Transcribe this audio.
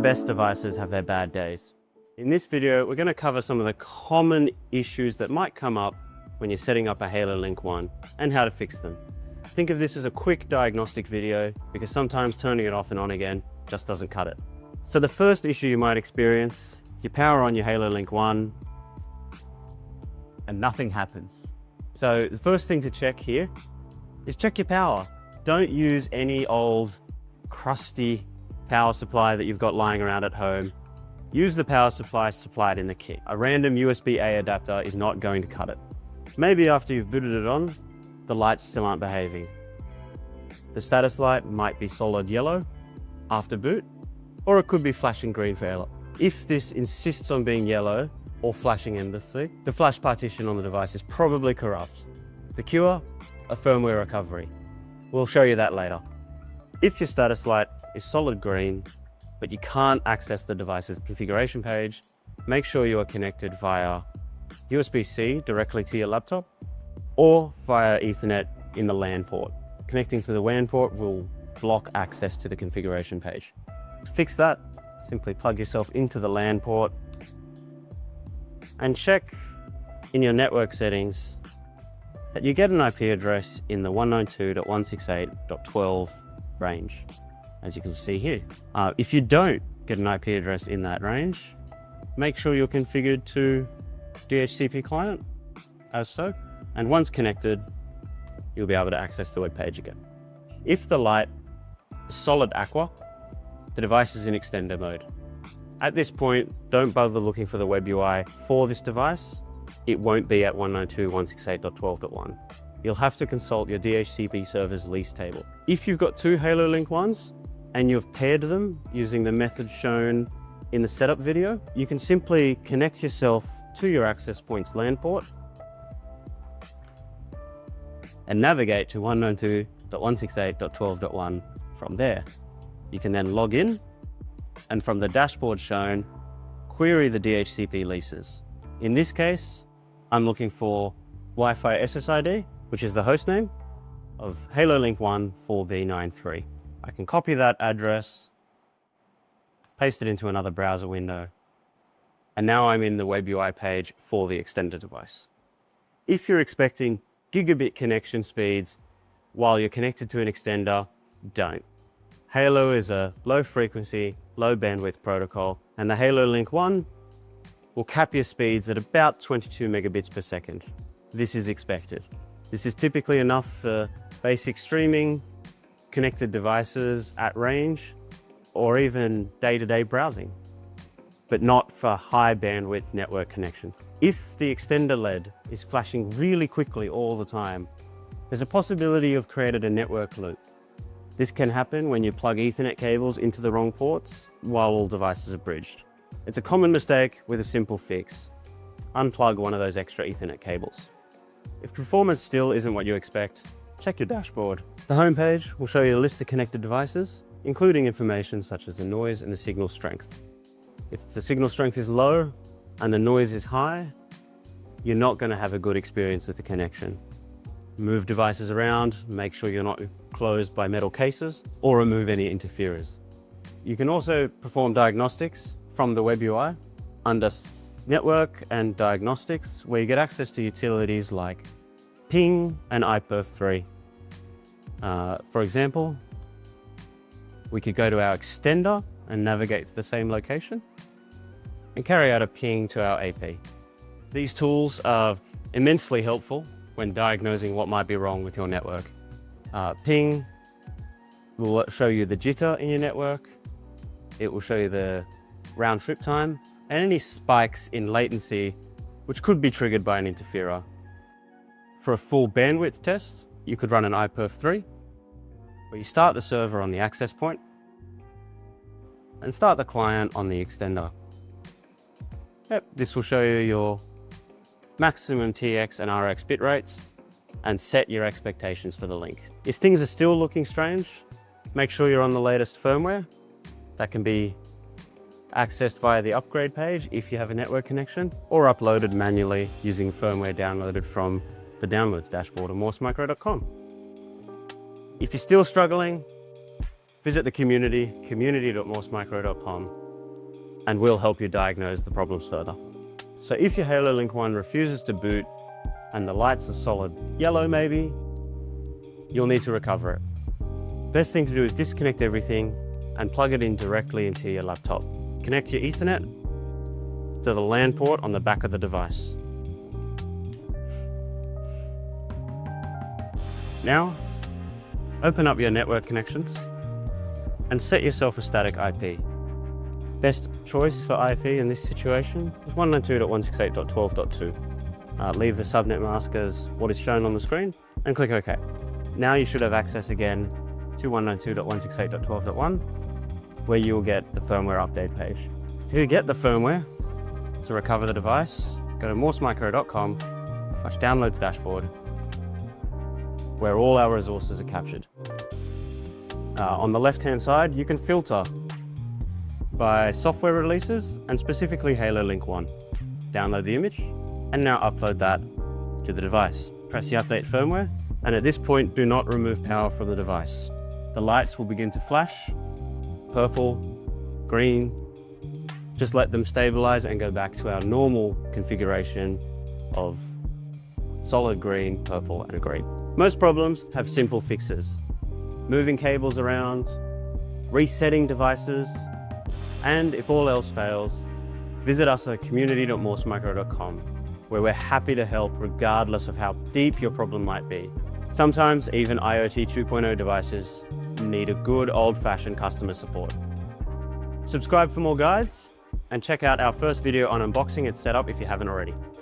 best devices have their bad days. In this video, we're going to cover some of the common issues that might come up when you're setting up a HaLowLink 1 and how to fix them. Think of this as a quick diagnostic video because sometimes turning it off and on again just doesn't cut it. So the first issue you might experience, you power on your HaLowLink 1 and nothing happens. So the first thing to check here is check your power. Don't use any old crusty power supply that you've got lying around at home. Use the power supply supplied in the kit. A random USB-A adapter is not going to cut it. Maybe after you've booted it on, the lights still aren't behaving. The status light might be solid yellow after boot, or it could be flashing green for error. If this insists on being yellow or flashing endlessly, the flash partition on the device is probably corrupt. The cure? A firmware recovery. We'll show you that later. If your status light is solid green, but you can't access the device's configuration page, make sure you are connected via USB-C directly to your laptop or via Ethernet in the LAN port. Connecting to the WAN port will block access to the configuration page. To fix that, simply plug yourself into the LAN port and check in your network settings that you get an IP address in the 192.168.12 range, as you can see here. If you don't get an IP address in that range, make sure you're configured to DHCP client, as so, and once connected, you'll be able to access the web page again. If the light is solid aqua, the device is in extender mode. At this point, don't bother looking for the web UI for this device. It won't be at 192.168.12.1. You'll have to consult your DHCP server's lease table. If you've got two HaLowLink 1s and you've paired them using the method shown in the setup video, you can simply connect yourself to your access point's LAN port and navigate to 192.168.12.1 from there. You can then log in and from the dashboard shown, query the DHCP leases. In this case, I'm looking for Wi-Fi SSID, which is the hostname of HaLowLink 1 4B93. I can copy that address, paste it into another browser window, and now I'm in the web UI page for the extender device. If you're expecting gigabit connection speeds while you're connected to an extender, don't. HaLow is a low frequency, low bandwidth protocol, and the HaLowLink 1 will cap your speeds at about 22 megabits per second. This is expected. This is typically enough for basic streaming, connected devices at range, or even day-to-day browsing, but not for high bandwidth network connection. If the extender LED is flashing really quickly all the time, there's a possibility you've created a network loop. This can happen when you plug Ethernet cables into the wrong ports while all devices are bridged. It's a common mistake with a simple fix. Unplug one of those extra Ethernet cables. If performance still isn't what you expect, check your dashboard. The homepage will show you a list of connected devices, including information such as the noise and the signal strength. If the signal strength is low and the noise is high, you're not going to have a good experience with the connection. Move devices around, make sure you're not closed by metal cases, or remove any interferers. You can also perform diagnostics from the web UI under Network and Diagnostics, where you get access to utilities like ping and iPerf3. For example, we could go to our extender and navigate to the same location and carry out a ping to our AP. These tools are immensely helpful when diagnosing what might be wrong with your network. Ping will show you the jitter in your network. It will show you the round trip time and any spikes in latency, which could be triggered by an interferer. For a full bandwidth test, you could run an iPerf3, where you start the server on the access point and start the client on the extender. This will show you your maximum TX and RX bit rates and set your expectations for the link. If things are still looking strange, make sure you're on the latest firmware. That can be accessed via the upgrade page if you have a network connection, or uploaded manually using firmware downloaded from the downloads dashboard of morsemicro.com. If you're still struggling, visit the community.morsemicro.com and we'll help you diagnose the problems further. So if your HaLoLink 1 refuses to boot and the lights are solid yellow maybe, you'll need to recover it. Best thing to do is disconnect everything and plug it in directly into your laptop. Connect your Ethernet to the LAN port on the back of the device. Now, open up your network connections and set yourself a static IP. Best choice for IP in this situation is 192.168.12.2. Leave the subnet mask as what is shown on the screen and click OK. Now you should have access again to 192.168.12.1, where you will get the firmware update page. To get the firmware, to recover the device, go to morsmicro.com/downloads dashboard, where all our resources are captured. On the left-hand side, you can filter by software releases and specifically HaLoLink 1. Download the image and now upload that to the device. Press the update firmware, and at this point, do not remove power from the device. The lights will begin to flash, purple, green. Just let them stabilize and go back to our normal configuration of solid green, purple, and green. Most problems have simple fixes. Moving cables around, resetting devices, and if all else fails, visit us at community.morsmicro.com, where we're happy to help regardless of how deep your problem might be. Sometimes even IoT 2.0 devices need a good old-fashioned customer support. Subscribe for more guides and check out our first video on unboxing and setup if you haven't already.